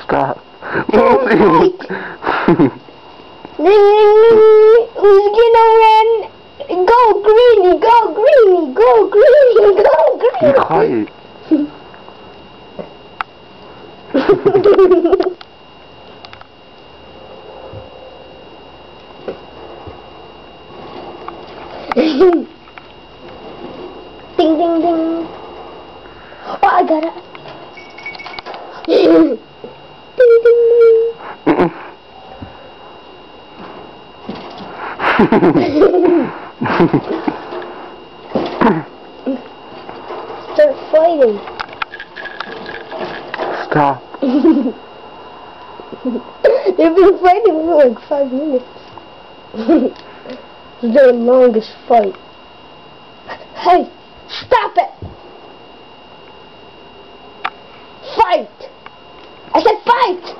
Stop. Fight. Who's gonna win? Go Greeny, go Greeny, go Greeny, go Greeny. Be quiet. Ding ding ding. Oh, I got it. Ding ding ding. Start fighting. Stop. They've been fighting for like 5 minutes. It's their longest fight. Hey, stop it! Fight! I said fight!